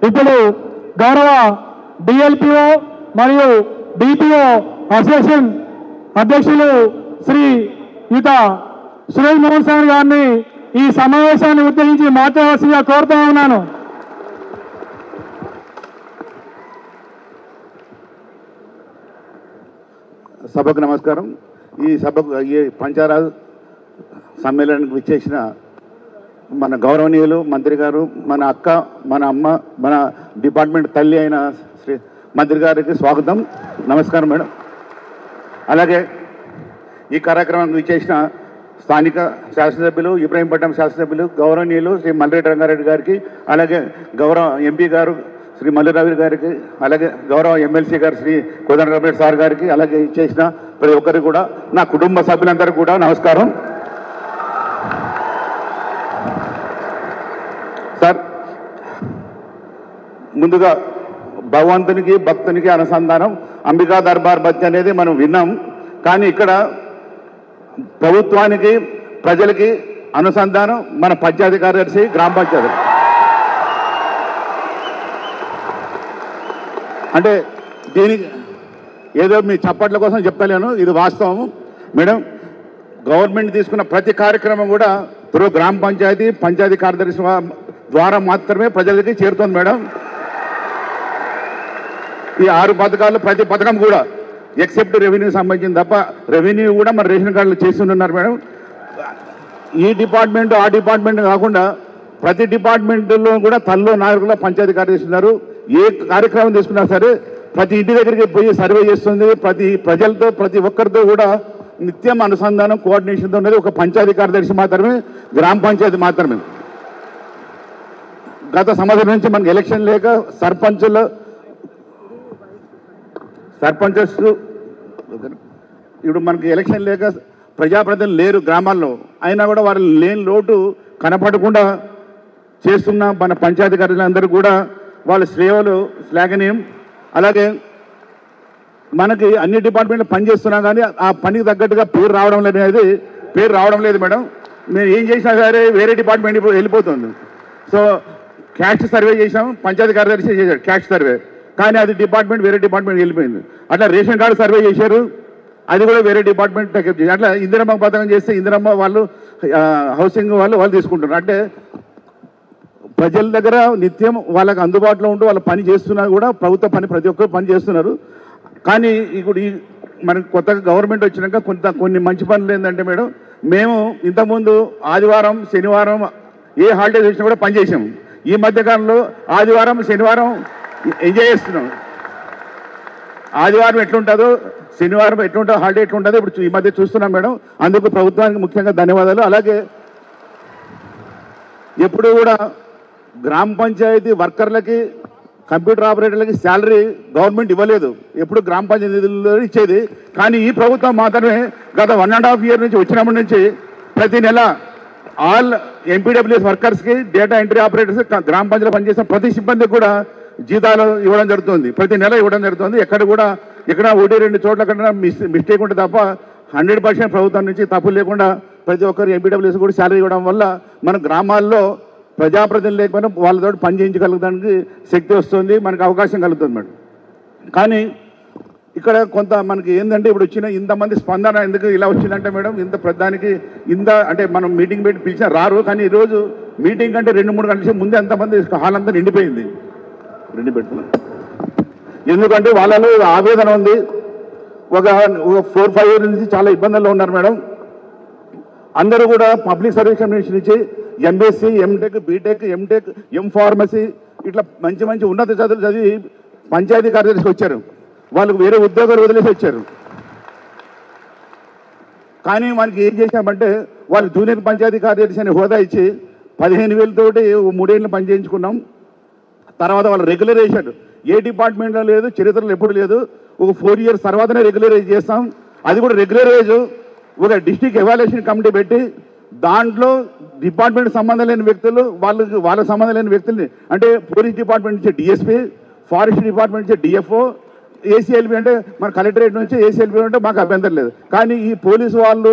ఇప్పుడు గౌరవ డిఎల్పిఓ మరియు డిపిఓ అసోసియేషన్ అధ్యక్షులు శ్రీ యుత సురేష్ మోహన్ సార్ గారిని ఈ సమావేశాన్ని ఉద్దేశించి మాట్లాడవలసిందిగా కోరుతూ ఉన్నాను. సభకు నమస్కారం. ఈ సభకు ఈ పంచాయరాజ్ సమ్మేళనానికి విచ్చేసిన మన గౌరవనీయులు మంత్రి గారు, మన అక్క, మన అమ్మ, మన డిపార్ట్మెంట్ తల్లి అయిన శ్రీ మంత్రి గారికి స్వాగతం, నమస్కారం మేడం. అలాగే ఈ కార్యక్రమానికి విచ్చేసిన స్థానిక శాసనసభ్యులు, ఇబ్రహీంపట్నం శాసనసభ్యులు గౌరవనీయులు శ్రీ మల్లిరెడ్డి రంగారెడ్డి గారికి, అలాగే గౌరవ ఎంపీ గారు శ్రీ మల్లిరవి గారికి, అలాగే గౌరవ ఎమ్మెల్సీ గారు శ్రీ కోదండరామిరెడ్డి సార్ గారికి, అలాగే చేసిన ప్రతి ఒక్కరికి కూడా, నా కుటుంబ సభ్యులందరికీ కూడా నమస్కారం. సార్, ముందుగా భగవంతునికి భక్తునికి అనుసంధానం అంబికా దర్బార్ బతి అనేది మనం విన్నాం. కానీ ఇక్కడ ప్రభుత్వానికి ప్రజలకి అనుసంధానం మన పంచాయతీ కార్యదర్శి, గ్రామ పంచాయతీ. అంటే దీనికి ఏదో మీ చప్పట్ల కోసం చెప్తలేను, ఇది వాస్తవం మేడం. గవర్నమెంట్ తీసుకున్న ప్రతి కార్యక్రమం కూడా త్రూ గ్రామ పంచాయతీ, పంచాయతీ కార్యదర్శి ద్వారా మాత్రమే ప్రజలకి చేరుతుంది మేడం. ఈ 6 పథకాలు ప్రతి పథకం కూడా ఎక్సెప్ట్ రెవెన్యూ సంబంధించింది తప్ప, రెవెన్యూ కూడా మన రేషన్ కార్డులు చేస్తున్నారు మేడం. ఈ డిపార్ట్మెంట్ ఆ డిపార్ట్మెంట్ కాకుండా ప్రతి డిపార్ట్మెంట్లో కూడా తల్లో నాయకుల పంచాయతీ కార్యదర్శి ఉన్నారు. ఏ కార్యక్రమం తీసుకున్నా సరే ప్రతి ఇంటి దగ్గరికి పోయి సర్వే చేస్తుంది. ప్రతి ప్రజలతో ప్రతి ఒక్కరితో కూడా నిత్యం అనుసంధానం, కోఆర్డినేషన్తో ఉన్నది ఒక పంచాయతీ కార్యదర్శి మాత్రమే, గ్రామ పంచాయతీ మాత్రమే. గత సంవత్సరం నుంచి మనకి ఎలక్షన్ లేక సర్పంచెస్ ఇప్పుడు మనకి ఎలక్షన్ లేక ప్రజాప్రతినిధులు లేరు గ్రామాల్లో, అయినా కూడా వారు లేని లోటు కనపడకుండా చేస్తున్న మన పంచాయతీ కార్యదర్శులందరూ కూడా వాళ్ళ సేవలు శ్లాఘనీయం. అలాగే మనకి అన్ని డిపార్ట్మెంట్లు పనిచేస్తున్నా కానీ ఆ పనికి తగ్గట్టుగా పేరు రావడం లేదు మేడం. మేము ఏం చేసినా సరే వేరే డిపార్ట్మెంట్ వెళ్ళిపోతుంది. సో క్యాస్ట్ సర్వే చేసాం, పంచాయతీ కార్యదర్శి చేశారు క్యాస్ట్ సర్వే, కానీ అది డిపార్ట్మెంట్ వేరే డిపార్ట్మెంట్ వెళ్ళిపోయింది. అట్లా రేషన్ కార్డు సర్వే చేశారు, అది కూడా వేరే డిపార్ట్మెంట్ టేకప్ చేశారు. అట్లా ఇందిరమ్మ పథకం చేస్తే ఇందిరమ్మ వాళ్ళు, హౌసింగ్ వాళ్ళు తీసుకుంటున్నారు. అంటే ప్రజల దగ్గర నిత్యం వాళ్ళకి అందుబాటులో ఉంటూ వాళ్ళ పని చేస్తున్నా కూడా ప్రభుత్వ పని ప్రతి ఒక్కరు పని చేస్తున్నారు. కానీ ఇప్పుడు మనకి కొత్తగా గవర్నమెంట్ వచ్చినాక కొన్ని మంచి పనులు ఏంటంటే మేడం, మేము ఇంతకుముందు ఆదివారం శనివారం ఏ హాలిడేస్ వచ్చినా కూడా పనిచేసాము. ఈ మధ్యకాలంలో ఆదివారం శనివారం ఎంజాయ్ చేస్తున్నాం. ఆదివారం ఎట్లుంటుందో శనివారం ఎట్లుంటుందో హాలిడే ఎట్లుంటుందో ఇప్పుడు ఈ మధ్య చూస్తున్నాం మేడం. అందుకు ప్రభుత్వానికి ముఖ్యంగా ధన్యవాదాలు. అలాగే ఎప్పుడు కూడా గ్రామ పంచాయతీ వర్కర్లకి, కంప్యూటర్ ఆపరేటర్లకి శాలరీ గవర్నమెంట్ ఇవ్వలేదు, ఎప్పుడు గ్రామ పంచాయతీ నిధుల్లో ఇచ్చేది. కానీ ఈ ప్రభుత్వం మాత్రమే గత 1.5 years నుంచి వచ్చినప్పటి నుంచి ప్రతి నెల ఆల్ ఎంపీడబ్ల్యూఎస్ వర్కర్స్కి, డేటా ఎంట్రీ ఆపరేటర్స్, గ్రామ పంచాయతీలో పనిచేసిన ప్రతి సిబ్బందికి కూడా జీతాలు ఇవ్వడం జరుగుతుంది, ప్రతి నెల ఇవ్వడం జరుగుతుంది. ఎక్కడ 1-2 చోట్ల కన్నా మిస్టేక్ ఉంటే తప్ప 100% ప్రభుత్వం నుంచి తప్పు లేకుండా ప్రతి ఒక్కరు ఎంపీడబ్ల్యూఎస్ కూడా శాలరీ ఇవ్వడం వల్ల మన గ్రామాల్లో ప్రజాప్రతినిధులు లేకపోయినా వాళ్ళతో పని చేయించగలగడానికి శక్తి వస్తుంది, మనకు అవకాశం కలుగుతుంది మేడం. కానీ ఇక్కడ కొంత మనకి ఏంటంటే ఇప్పుడు వచ్చిన ఇంతమంది స్పందన ఎందుకు ఇలా వచ్చిందంటే మేడం, ఇంత ప్రధానికి అంటే మనం మీటింగ్ పెట్టి పిలిచినా రారు. కానీ ఈరోజు మీటింగ్ కంటే 2-3 గంటల ముందే ఎంతమంది హాల్ అంతా నిండిపోయింది. ఎందుకంటే వాళ్ళలో ఆవేదన ఉంది. ఒక 4-5 years నుంచి చాలా ఇబ్బందుల్లో ఉన్నారు మేడం. అందరూ కూడా పబ్లిక్ సర్వీస్ కమిషన్ నుంచి MSc, MTech, BTech, MTech, pharmacy ఇట్లా మంచి ఉన్నత చదువులు చదివి పంచాయతీ కార్యదర్శికి వచ్చారు. వాళ్ళకు వేరే ఉద్యోగాలు వదిలేసి వచ్చారు. కానీ మనకి ఏం చేశామంటే వాళ్ళు జూనియర్ పంచాయతీ కార్యదర్శి అనే హోదా ఇచ్చి 15,000 తోటి 3 ఏళ్ళు పని చేయించుకున్నాం. తర్వాత వాళ్ళు రెగ్యులరైజేషన్ ఏ డిపార్ట్మెంట్లో లేదు, చరిత్రలో ఎప్పుడు లేదు. ఒక 4 years తర్వాతనే రెగ్యులరైజ్ చేస్తాం. అది కూడా రెగ్యులరైజ్ ఒక డిస్ట్రిక్ట్ ఎవాల్యుయేషన్ కమిటీ పెట్టి దాంట్లో డిపార్ట్మెంట్ సంబంధం లేని వ్యక్తులు, వాళ్ళకి సంబంధం లేని వ్యక్తుల్ని, అంటే పోలీస్ డిపార్ట్మెంట్ నుంచి డిఎస్పీ, ఫారెస్ట్ డిపార్ట్మెంట్ నుంచి డిఎఫ్ఓ, ఏసీఎల్బీ అంటే మన కలెక్టరేట్ నుంచి ఏసీఎల్బీ అంటే మాకు అభ్యంతరం లేదు. కానీ ఈ పోలీసు వాళ్ళు,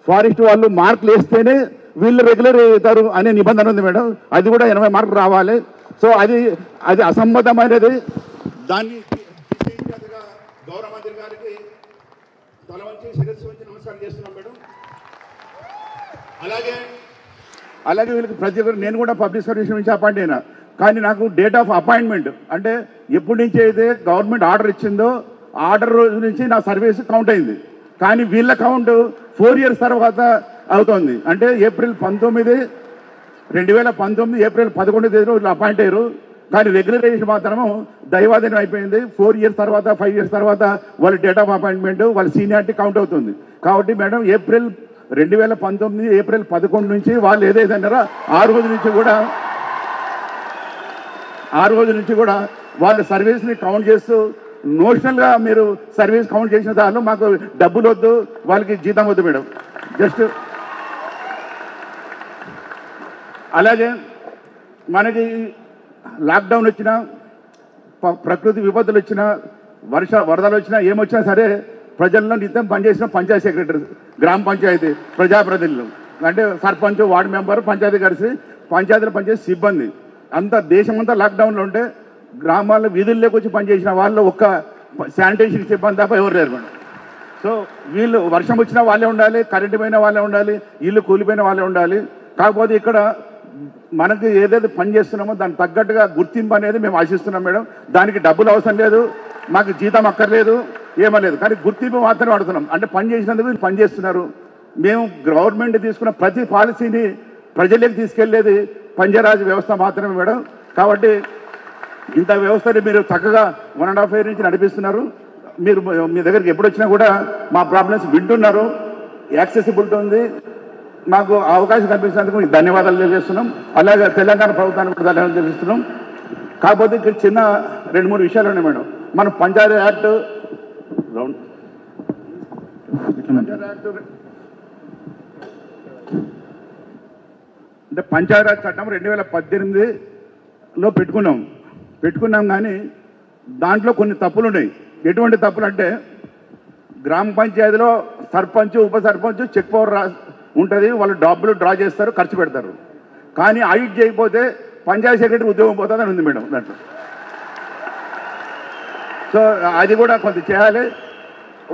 ఫారెస్ట్ వాళ్ళు మార్కులు వేస్తేనే వీళ్ళు రెగ్యులర్ అవుతారు అనే నిబంధన ఉంది మేడం. అది కూడా 80 మార్కులు రావాలి. సో అది అసంబద్ధమైనది. దాన్ని తీసేయించేందుగా గౌరవ మంత్రి గారికి తల వంచి శిరస్సు వంచి నమస్కారం చేస్తున్నాం మేడం. అలాగే వీళ్ళకి ప్రతి ఒక్కరు, నేను కూడా పబ్లిక్ సర్వీస్ నుంచి అపాయింట్ అయినా, కానీ నాకు డేట్ ఆఫ్ అపాయింట్మెంట్ అంటే ఎప్పటి నుంచి అయితే గవర్నమెంట్ ఆర్డర్ ఇచ్చిందో ఆర్డర్ రోజు నుంచి నా సర్వీస్ కౌంట్ అయింది. కానీ వీళ్ళ కౌంట్ 4 years తర్వాత అవుతుంది. అంటే ఏప్రిల్ 19, 2019 ఏప్రిల్ 11 తేదీలో వీళ్ళు అపాయింట్ అయ్యారు. కానీ రెగ్యులరైజేషన్ మాత్రము దైవాధీనం అయిపోయింది. 4 years తర్వాత 5 years తర్వాత వాళ్ళ డేట్ ఆఫ్ అపాయింట్మెంట్ వాళ్ళ సీనియారిటీ కౌంట్ అవుతుంది. కాబట్టి మేడం ఏప్రిల్ 2019 ఏప్రిల్ 11 నుంచి వాళ్ళు ఏదైతే అన్నారో ఆ రోజు నుంచి కూడా వాళ్ళ సర్వీస్ని కౌంట్ చేస్తూ నోషనల్గా మీరు సర్వీస్ కౌంట్ చేసిన దానిలో మాకు డబ్బులు వద్దు, వాళ్ళకి జీతం వద్దు మేడం. జస్ట్ అలాగే మనకి లాక్డౌన్ వచ్చినా, ప్రకృతి విపత్తులు వచ్చినా, వరదలు వచ్చినా, ఏమొచ్చినా సరే ప్రజల్లో నిత్యం పనిచేసిన పంచాయతీ సెక్రటరీ, గ్రామ పంచాయతీ ప్రజాప్రతినిధులు అంటే సర్పంచ్, వార్డు మెంబర్, పంచాయతీ కలిసి పంచాయతీలో పనిచేసే సిబ్బంది అంతా దేశమంతా లాక్డౌన్లో ఉంటే గ్రామాల్లో వీధుల్లోకి వచ్చి పనిచేసిన వాళ్ళు ఒక్క శానిటేషన్ సిబ్బంది తప్ప ఎవరు లేరు మేడం. సో వీళ్ళు వర్షం వచ్చినా వాళ్ళే ఉండాలి, కరెంటు పోయిన వాళ్ళే ఉండాలి, ఇల్లు కూలిపోయిన వాళ్ళే ఉండాలి. కాకపోతే ఇక్కడ మనకి ఏదైతే పని చేస్తున్నామో దానికి తగ్గట్టుగా గుర్తింపు అనేది మేము ఆశిస్తున్నాం మేడం. దానికి డబ్బులు అవసరం లేదు, మాకు జీతం అక్కర్లేదు, ఏమలేదు, కానీ గుర్తింపు మాత్రమే అడుగుతున్నాం. అంటే పని చేసినందుకు వీళ్ళు పని చేస్తున్నారు. మేము గవర్నమెంట్ తీసుకున్న ప్రతి పాలసీని ప్రజలకు తీసుకెళ్లేది పంచాయరాజ్ వ్యవస్థ మాత్రమే మేడం. కాబట్టి ఇంత వ్యవస్థని మీరు చక్కగా 1.5 years నుంచి నడిపిస్తున్నారు. మీరు మీ దగ్గరికి ఎప్పుడు వచ్చినా కూడా మా ప్రాబ్లమ్స్ వింటున్నారు, యాక్సెసిబిలిటీ ఉంది. మాకు అవకాశం కల్పించినందుకు మీకు ధన్యవాదాలు తెలియజేస్తున్నాం. అలాగే తెలంగాణ ప్రభుత్వానికి కూడా ధన్యవాదాలు తెలియజేస్తున్నాం. కాకపోతే ఇక్కడ చిన్న 2-3 విషయాలు ఉన్నాయి మేడం. మన పంచాయతీ యాక్ట్ అంటే పంచాయతీరాజ్ చట్టం 2018లో పెట్టుకున్నాం కానీ దాంట్లో కొన్ని తప్పులు ఉన్నాయి. ఎటువంటి తప్పులు అంటే గ్రామ పంచాయతీలో సర్పంచ్, ఉప సర్పంచ్ చెక్ పవర్ ఉంటుంది, వాళ్ళు డబ్బులు డ్రా చేస్తారు, ఖర్చు పెడతారు. కానీ ఆడిట్ చేయకపోతే పంచాయతీ సెక్రటరీ ఉద్యోగం పోతుందని ఉంది మేడం దాంట్లో. సో అది కూడా కొంత చేయాలి.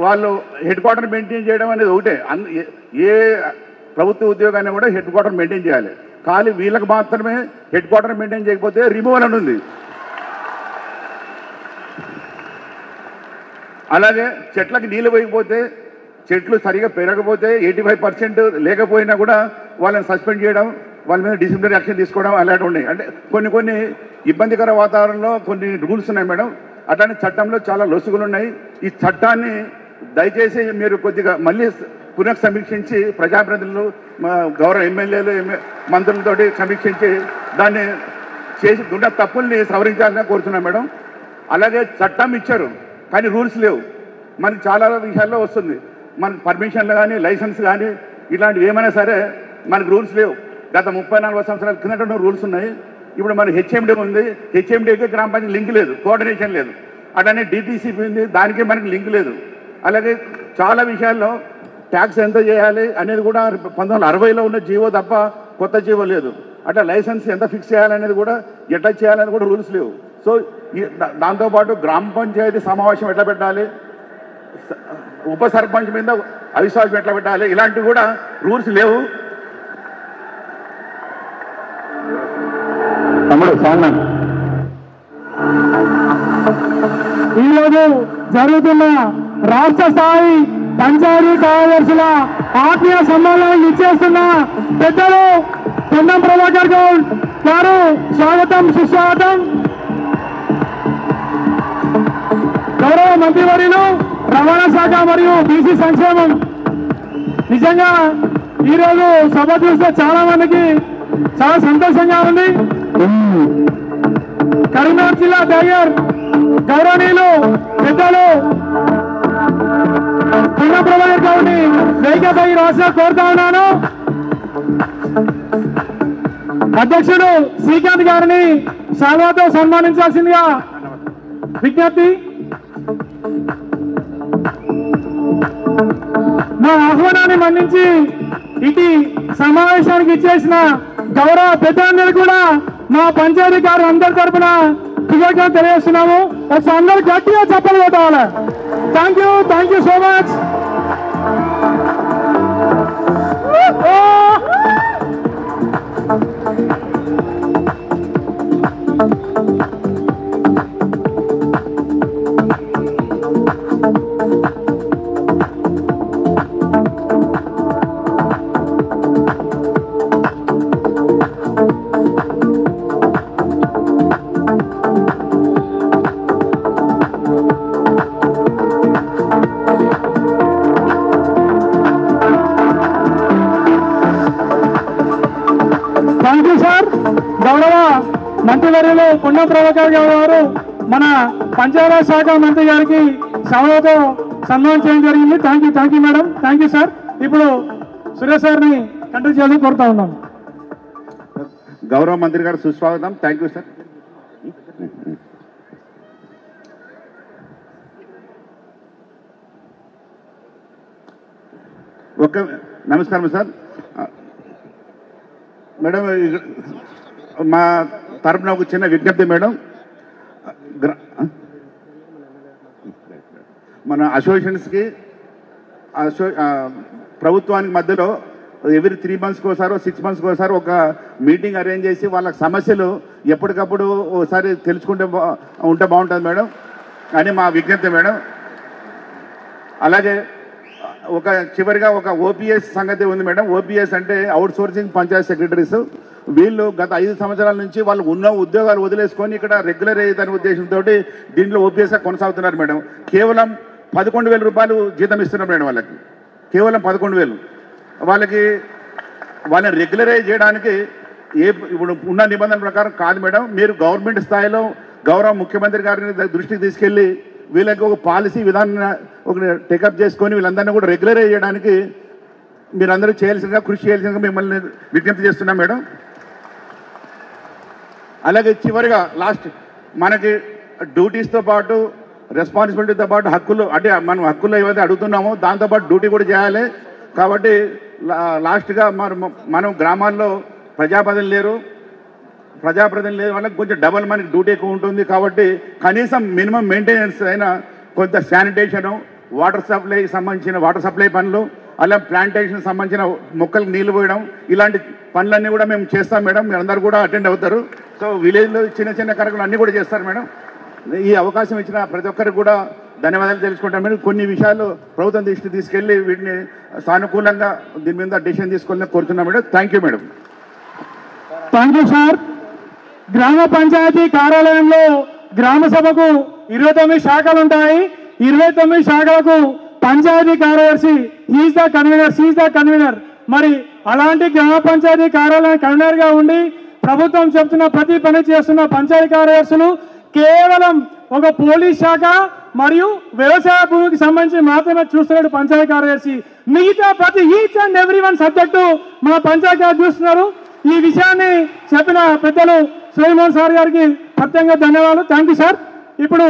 వాళ్ళు హెడ్ క్వార్టర్ మెయింటైన్ చేయడం అనేది ఒకటే, ఏ ప్రభుత్వ ఉద్యోగాన్ని కూడా హెడ్ క్వార్టర్ మెయింటైన్ చేయాలి. కానీ వీళ్ళకి మాత్రమే హెడ్ క్వార్టర్ మెయింటైన్ చేయకపోతే రిమూవల్ అని ఉంది. అలాగే చెట్లకు నీళ్ళు వేయకపోతే, చెట్లు సరిగా పెరగకపోతే 85% లేకపోయినా కూడా వాళ్ళని సస్పెండ్ చేయడం, వాళ్ళ మీద డిసిప్లినరీ యాక్షన్ తీసుకోవడం అలాంటివి ఉన్నాయి. అంటే కొన్ని ఇబ్బందికర వాతావరణంలో కొన్ని రూల్స్ ఉన్నాయి మేడం. అట్లానే చట్టంలో చాలా లొసుగులు ఉన్నాయి. ఈ చట్టాన్ని దయచేసి మీరు కొద్దిగా మళ్ళీ పునఃసమీక్షించి ప్రజాప్రతినిధులు, గౌరవ ఎమ్మెల్యేలు, మంత్రులతో సమీక్షించి దాన్ని చేసి ఉన్న తప్పుల్ని సవరించాలని కోరుతున్నాం మేడం. అలాగే చట్టం ఇచ్చారు కానీ రూల్స్ లేవు. మనకి చాలా విషయాల్లో వస్తుంది, మనకి పర్మిషన్లు కానీ లైసెన్స్ కానీ ఇలాంటివి ఏమైనా సరే మనకు రూల్స్ లేవు. గత 34 సంవత్సరాల కిందట రూల్స్ ఉన్నాయి. ఇప్పుడు మన హెచ్ఎండి ఉంది, హెచ్ఎండికి గ్రామ పంచాయతీ లింక్ లేదు, కోఆర్డినేషన్ లేదు. అట్లానే డిటీసీపీ ఉంది, దానికి మనకి లింక్ లేదు. అలాగే చాలా విషయాల్లో ట్యాక్స్ ఎంత చేయాలి అనేది కూడా 1960లో ఉన్న జీవో తప్ప కొత్త జీవో లేదు. అట్లా లైసెన్స్ ఎంత ఫిక్స్ చేయాలనేది కూడా ఎట్లా చేయాలని కూడా రూల్స్ లేవు. సో దాంతోపాటు గ్రామ పంచాయతీ సమావేశం ఎట్లా పెట్టాలి, ఉప సర్పంచ్ మీద అవిశ్వాసం ఎట్లా పెట్టాలి, ఇలాంటివి కూడా రూల్స్ లేవు. ఈరోజు జరుగుతున్న రాష్ట్ర స్థాయి పంచాయతీ కార్యదర్శుల ఆత్మీయ సమ్మేళనాన్ని ఇచ్చేస్తున్న పెద్దలు పొన్నం ప్రభాకర్ గౌడ్ గారు స్వాగతం, సుస్వాగతం. గౌరవ మంత్రివర్యులు, రవాణా శాఖ మరియు బీసీ సంక్షేమం. నిజంగా ఈరోజు సభ చూస్తే చాలా మందికి చాలా సంతోషంగా ఉంది. కరీంనగర్ జిల్లా టైగర్ గౌరవనీయులు పెద్దలు పొన్నం ప్రభాకర్ గౌడ్ని వేదికపై రాష్ట్ర కోరుతా ఉన్నాను. అధ్యక్షుడు శ్రీకాంత్ గారిని శాల్వాతో సన్మానించాల్సిందిగా విజ్ఞప్తి. మా ఆహ్వానాన్ని మన్నించి ఇటు సమావేశానికి ఇచ్చేసిన గౌరవ పెద్దలందరూ కూడా మా పంచాయతీ గారు అందరి తరఫున కృతజ్ఞత తెలియజేస్తున్నాము. ఒకసారి అందరూ గట్టిగా చప్పట్లు కొట్టాలి. Thank you so much. Thank you sir. గౌరవ మంత్రివర్యులు పుణ్య ప్రభాకర్ గారు మన పంచాయతీరాజ్ శాఖ మంత్రి గారికి సభతో సన్మానం చేయడం జరిగింది. Thank you madam. Thank you sir. ఇప్పుడు సురేష్ సార్ని కంటిన్యూ చేయాలని కోరుతా ఉన్నాం. గౌరవ మంత్రి గారు సుస్వాగతం. Thank you sir. నమస్కారం సార్. మేడం, మా తరపున ఒక చిన్న విజ్ఞప్తి మేడం. మన అసోసియేషన్స్కి ప్రభుత్వానికి మధ్యలో ఎవ్రీ 3 monthsకి ఒకసారి 6 monthsకి ఒకసారి ఒక మీటింగ్ అరేంజ్ చేసి వాళ్ళ సమస్యలు ఎప్పటికప్పుడు ఒకసారి తెలుసుకుంటే ఉంటే బాగుంటుంది మేడం అని మా విజ్ఞప్తి మేడం. అలాగే చివరిగా ఒక ఓపీఎస్ సంగతి ఉంది మేడం. ఓపీఎస్ అంటే అవుట్ సోర్సింగ్ పంచాయత్ సెక్రటరీస్. వీళ్ళు గత 5 సంవత్సరాల నుంచి వాళ్ళు ఉన్న ఉద్యోగాలు వదిలేసుకొని ఇక్కడ రెగ్యులర్ అయ్యేదనే ఉద్దేశంతో దీంట్లో ఓపీఎస్గా కొనసాగుతున్నారు మేడం. కేవలం 11,000 రూపాయలు జీతం ఇస్తున్నారు మేడం వాళ్ళకి. కేవలం 11,000. వాళ్ళని రెగ్యులరైజ్ చేయడానికి ఇప్పుడు ఉన్న నిబంధనల ప్రకారం కాదు మేడం. మీరు గవర్నమెంట్ స్థాయిలో గౌరవ ముఖ్యమంత్రి గారిని దృష్టికి తీసుకెళ్ళి వీళ్ళకి ఒక పాలసీ విధానం ఒక టేకప్ చేసుకొని వీళ్ళందరినీ కూడా రెగ్యులరైజ్ చేయడానికి మీరందరూ కృషి చేయాల్సిందిగా మిమ్మల్ని విజ్ఞప్తి చేస్తున్నాం మేడం. అలాగే చివరిగా లాస్ట్ మనకి డ్యూటీస్తో పాటు రెస్పాన్సిబిలిటీతో పాటు హక్కులు, అంటే మనం హక్కులు ఏవైతే అడుగుతున్నామో దాంతోపాటు డ్యూటీ కూడా చేయాలి. కాబట్టి లాస్ట్గా మనం గ్రామాల్లో ప్రజాప్రతినిధులు లేరు వాళ్ళకి కొంచెం డబల్ మనకి డ్యూటీ ఎక్కువ ఉంటుంది. కాబట్టి కనీసం మినిమం మెయింటెనెన్స్ అయినా కొంత శానిటేషను, వాటర్ సప్లై పనులు, అలా ప్లాంటేషన్ సంబంధించిన మొక్కలకు నీళ్లు పోయడం, ఇలాంటి పనులన్నీ కూడా మేము చేస్తాం మేడం. మీరు అందరూ కూడా అటెండ్ అవుతారు. సో విలేజ్లో చిన్న కార్యక్రమాలు అన్నీ కూడా చేస్తారు మేడం. ఈ అవకాశం ఇచ్చిన ప్రతి ఒక్కరికి కూడా ధన్యవాదాలు తెలుసుకుంటాం మేడం. కొన్ని విషయాలు ప్రభుత్వం దృష్టికి తీసుకెళ్ళి వీటిని సానుకూలంగా దీని మీద డెసిషన్ తీసుకోవాలని కోరుతున్నాం madam. Thank you madam. Thank you sir. గ్రామ పంచాయతీ కార్యాలయంలో గ్రామ సభకు 29 శాఖలు ఉంటాయి. 29 శాఖలకు పంచాయతీ కార్యదర్శి ఈజ్ ద కన్వీనర్. మరి అలాంటి గ్రామ పంచాయతీ కార్యాలయం కన్వీనర్గా ఉండి ప్రభుత్వం చెప్తున్న ప్రతి పని చేస్తున్న పంచాయతీ కార్యదర్శులు కేవలం ఒక పోలీస్ శాఖ మరియు వ్యవసాయ భూమికి సంబంధించి మాత్రమే చూస్తున్నాడు పంచాయతీ కార్యదర్శి. మిగతా ప్రతి each and every one subject మన పంచాయతీ గారు చూస్తున్నారు. ఈ విషయాన్ని చెప్పిన పెద్దలు శ్రీమోహన్ సార్ గారికి ప్రత్యేకంగా ధన్యవాదాలు. Thank you sir. ఇప్పుడు